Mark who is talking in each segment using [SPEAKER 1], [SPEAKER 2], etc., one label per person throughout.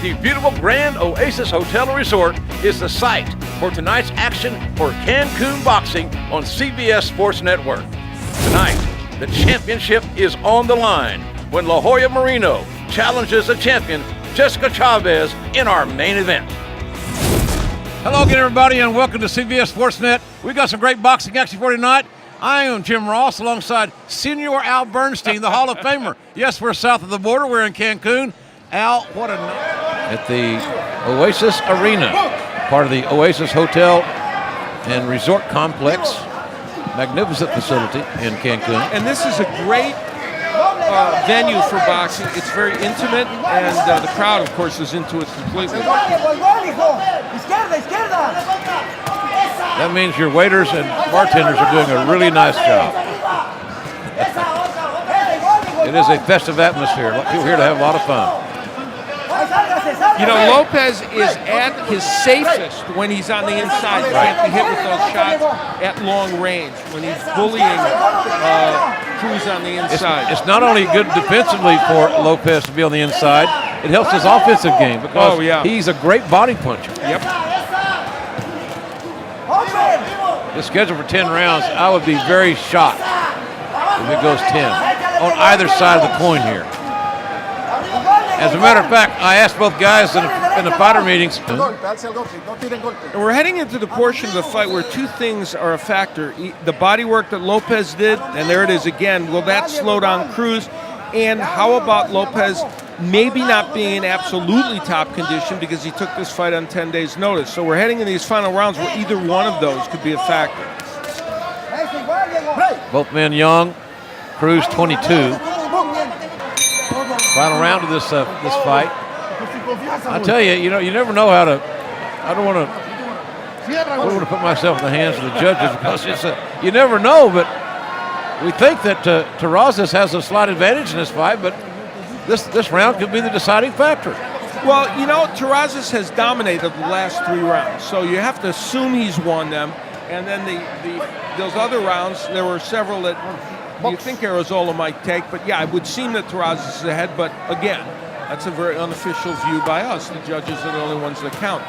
[SPEAKER 1] The beautiful Grand Oasis Hotel and Resort is the site for tonight's action for Cancun Boxing on CBS Sports Network. Tonight, the championship is on the line when La Jolla Marino challenges the champion, Jessica Chavez, in our main event. Hello again, everybody, and welcome to CBS Sportsnet. We got some great boxing action for tonight. I am Jim Ross alongside Senior Al Bernstein, the Hall of Famer. Yes, we're south of the border. We're in Cancun. Al, what a night. At the Oasis Arena, part of the Oasis Hotel and Resort Complex. Magnificent facility in Cancun.
[SPEAKER 2] And this is a great venue for boxing. It's very intimate, and the crowd, of course, is into it completely.
[SPEAKER 1] That means your waiters and bartenders are doing a really nice job. It is a festive atmosphere. People here to have a lot of fun.
[SPEAKER 2] You know, Lopez is at his safest when he's on the inside. He can't be hit with those shots at long range when he's bullying Cruz on the inside.
[SPEAKER 1] It's not only good defensively for Lopez to be on the inside, it helps his offensive game because he's a great body puncher.
[SPEAKER 2] Yep.
[SPEAKER 1] It's scheduled for 10 rounds. I would be very shocked if it goes 10 on either side of the coin here. As a matter of fact, I asked both guys in the fighter meetings.
[SPEAKER 2] And we're heading into the portion of the fight where two things are a factor. The body work that Lopez did, and there it is again. Will that slow down Cruz? And how about Lopez maybe not being in absolutely top condition because he took this fight on 10 days' notice? So we're heading in these final rounds where either one of those could be a factor.
[SPEAKER 1] Both men young. Cruz 22. Final round of this fight. I tell you, you never know how to. I don't want to put myself in the hands of the judges because you never know. But we think that Terrazas has a slight advantage in this fight, but this round could be the deciding factor.
[SPEAKER 2] Well, Terrazas has dominated the last 3 rounds, so you have to assume he's won them. And then those other rounds, there were several that you think Arizola might take, but yeah, it would seem that Terrazas is ahead, but again, that's a very unofficial view by us. The judges are the only ones that count.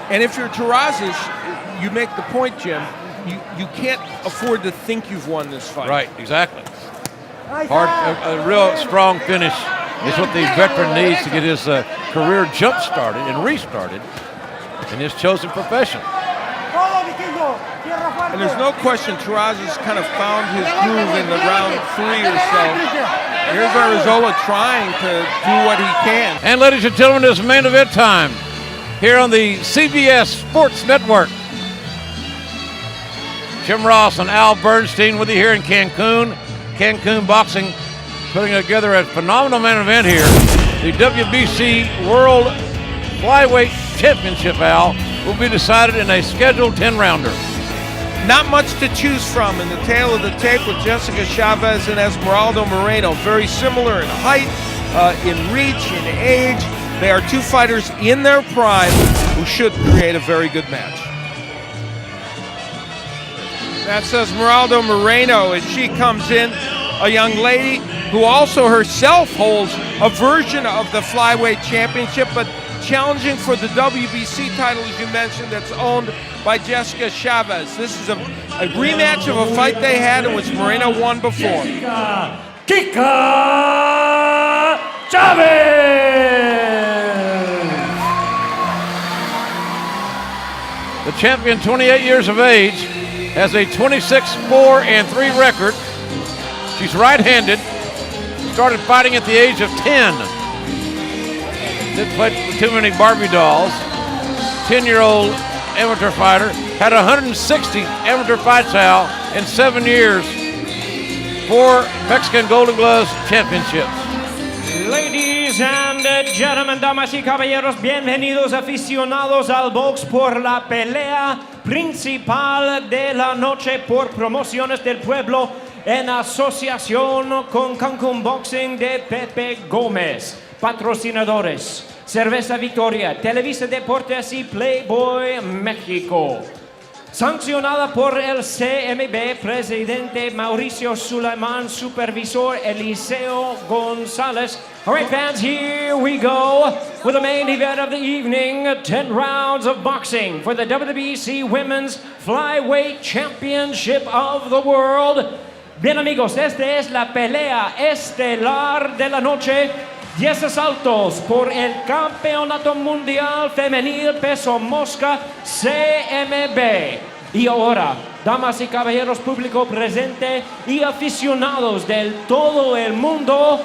[SPEAKER 2] And if you're Terrazas, you make the point, Jim, you can't afford to think you've won this fight.
[SPEAKER 1] Right, exactly. A real strong finish is what the veteran needs to get his career jump-started and restarted in his chosen profession.
[SPEAKER 2] And there's no question Terrazas kind of found his groove in the round 3 or so. Here's Arizola trying to do what he can.
[SPEAKER 1] And ladies and gentlemen, it's main event time here on the CBS Sports Network. Jim Ross and Al Bernstein with you here in Cancun. Cancun Boxing putting together a phenomenal main event here. The WBC World Flyweight Championship, Al, will be decided in a scheduled 10-rounder.
[SPEAKER 2] Not much to choose from in the tail of the tape with Jessica Chavez and Esmeralda Moreno. Very similar in height, in reach, in age. They are two fighters in their prime who should create a very good match. That's Esmeralda Moreno as she comes in, a young lady who also herself holds a version of the Flyweight Championship, but challenging for the WBC title, as you mentioned, that's owned by Jessica Chavez. This is a rematch of a fight they had in which Moreno won before.
[SPEAKER 3] Jessica Chavez!
[SPEAKER 1] The champion, 28 years of age, has a 26-4-3 record. She's right-handed. Started fighting at the age of 10. Didn't play with too many Barbie dolls. 10-year-old amateur fighter. Had 160 amateur fights out in 7 years. 4 Mexican Golden Gloves championships.
[SPEAKER 3] Ladies and gentlemen, damas y caballeros, bienvenidos aficionados al box por la pelea principal de la noche por promociones del pueblo en asociación con Cancun Boxing de Pepe Gómez. Patrocinadores: Cerveza Victoria, Televisa Deportes y Playboy México. sancionada por el CMB, presidente Mauricio Suleiman, supervisor Eliseo González. All right, fans, here we go with the main event of the evening, 10 rounds of boxing for the WBC Women's Flyweight Championship of the World. Bien, amigos, esta es la pelea estelar de la noche. 10 asaltos por el Campeonato Mundial Femenil Peso Mosca CMB. Y ahora, damas y caballeros, público presente y aficionados del todo el mundo,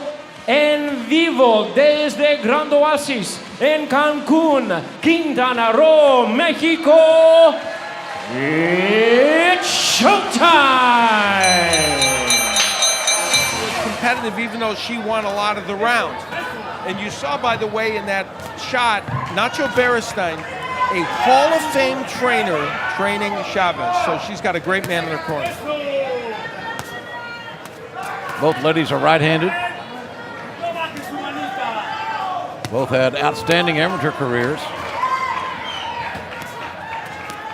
[SPEAKER 3] en vivo desde Grand Oasis, en Cancún, Quintana Roo, México, it's showtime!
[SPEAKER 2] Competitive, even though she won a lot of the rounds. And you saw, by the way, in that shot, Nacho Beristain, a Hall of Fame trainer training Chavez. So she's got a great man in her corner.
[SPEAKER 1] Both ladies are right-handed. Both had outstanding amateur careers.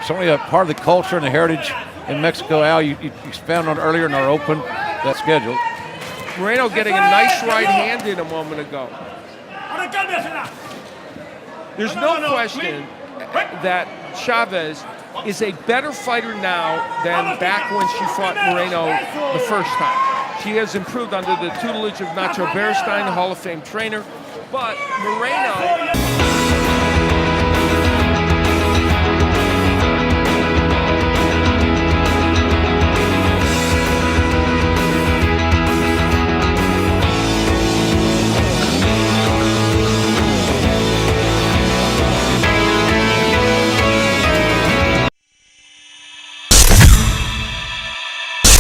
[SPEAKER 1] Certainly a part of the culture and the heritage in Mexico. Al, you expounded on earlier in our open that schedule.
[SPEAKER 2] Moreno getting a nice right hand in a moment ago. There's no question that Chavez is a better fighter now than back when she fought Moreno the first time. She has improved under the tutelage of Nacho Beristain, a Hall of Fame trainer. But Moreno